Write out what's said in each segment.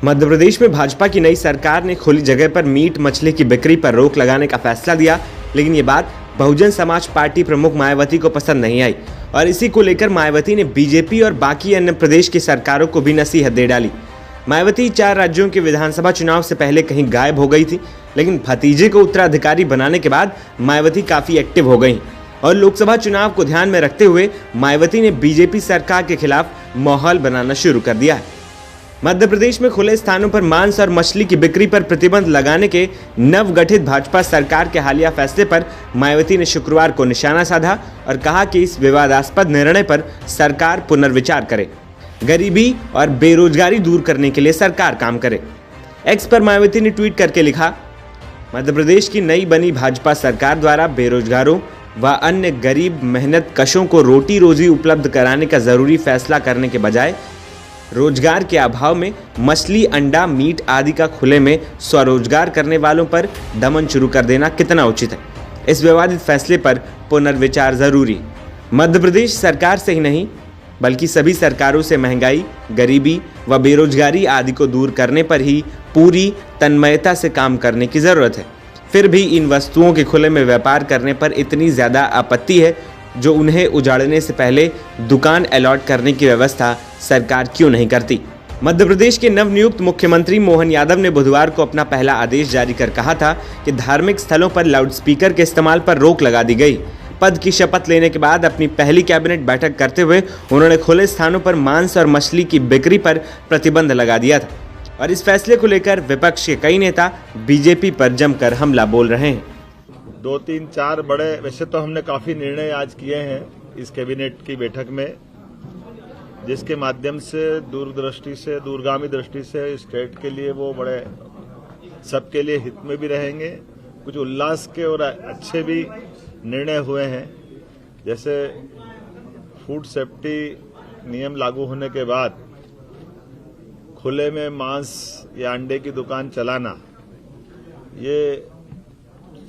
मध्य प्रदेश में भाजपा की नई सरकार ने खुली जगह पर मीट मछली की बिक्री पर रोक लगाने का फैसला दिया, लेकिन ये बात बहुजन समाज पार्टी प्रमुख मायावती को पसंद नहीं आई और इसी को लेकर मायावती ने बीजेपी और बाकी अन्य प्रदेश की सरकारों को भी नसीहत दे डाली। मायावती 4 राज्यों के विधानसभा चुनाव से पहले कहीं गायब हो गई थी, लेकिन भतीजे को उत्तराधिकारी बनाने के बाद मायावती काफी एक्टिव हो गई और लोकसभा चुनाव को ध्यान में रखते हुए मायावती ने बीजेपी सरकार के खिलाफ माहौल बनाना शुरू कर दिया है। मध्य प्रदेश में खुले स्थानों पर मांस और मछली की बिक्री पर प्रतिबंध लगाने के नवगठित भाजपा सरकार के हालिया फैसले पर मायावती ने शुक्रवार को निशाना साधा और कहा कि इस विवादास्पद निर्णय पर सरकार पुनर्विचार करे, गरीबी और बेरोजगारी दूर करने के लिए सरकार काम करे। एक्स पर मायावती ने ट्वीट करके लिखा, मध्य प्रदेश की नई बनी भाजपा सरकार द्वारा बेरोजगारों व अन्य गरीब मेहनत कशों को रोटी रोजी उपलब्ध कराने का जरूरी फैसला करने के बजाय रोजगार के अभाव में मछली, अंडा, मीट आदि का खुले में स्वरोजगार करने वालों पर दमन शुरू कर देना कितना उचित है। इस विवादित फैसले पर पुनर्विचार जरूरी। मध्य प्रदेश सरकार से ही नहीं बल्कि सभी सरकारों से महंगाई, गरीबी व बेरोजगारी आदि को दूर करने पर ही पूरी तन्मयता से काम करने की जरूरत है। फिर भी इन वस्तुओं के खुले में व्यापार करने पर इतनी ज्यादा आपत्ति है, जो उन्हें उजाड़ने से पहले दुकान अलॉट करने की व्यवस्था सरकार क्यों नहीं करती। मध्य प्रदेश के नवनियुक्त मुख्यमंत्री मोहन यादव ने बुधवार को अपना पहला आदेश जारी कर कहा था कि धार्मिक स्थलों पर लाउडस्पीकर के इस्तेमाल पर रोक लगा दी गई। पद की शपथ लेने के बाद अपनी पहली कैबिनेट बैठक करते हुए उन्होंने खुले स्थानों पर मांस और मछली की बिक्री पर प्रतिबंध लगा दिया था और इस फैसले को लेकर विपक्ष के कई नेता बीजेपी पर जमकर हमला बोल रहे हैं। 2, 3, 4 बड़े, वैसे तो हमने काफी निर्णय आज किए हैं इस कैबिनेट की बैठक में, जिसके माध्यम से दूरदृष्टि से, दूरगामी दृष्टि से स्टेट के लिए वो बड़े सबके लिए हित में भी रहेंगे। कुछ उल्लास के और अच्छे भी निर्णय हुए हैं, जैसे फूड सेफ्टी नियम लागू होने के बाद खुले में मांस या अंडे की दुकान चलाना, ये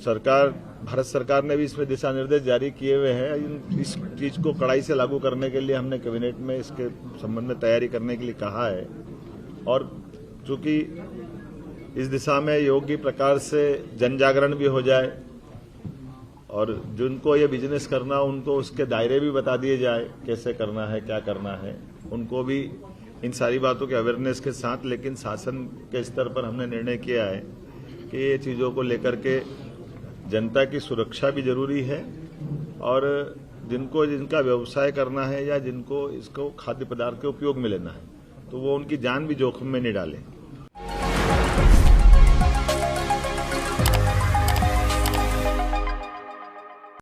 भारत सरकार ने भी इसमें दिशा निर्देश जारी किए हुए हैं। इस चीज को कड़ाई से लागू करने के लिए हमने कैबिनेट में इसके संबंध में तैयारी करने के लिए कहा है और चूंकि इस दिशा में योग्य प्रकार से जन जागरण भी हो जाए और जिनको ये बिजनेस करना उनको उसके दायरे भी बता दिए जाए, कैसे करना है, क्या करना है, उनको भी इन सारी बातों के अवेयरनेस के साथ, लेकिन शासन के स्तर पर हमने निर्णय किया है कि ये चीजों को लेकर के जनता की सुरक्षा भी जरूरी है और जिनका व्यवसाय करना है या जिनको इसको खाद्य पदार्थ के उपयोग में लेना है, तो वो उनकी जान भी जोखिम में नहीं डालें।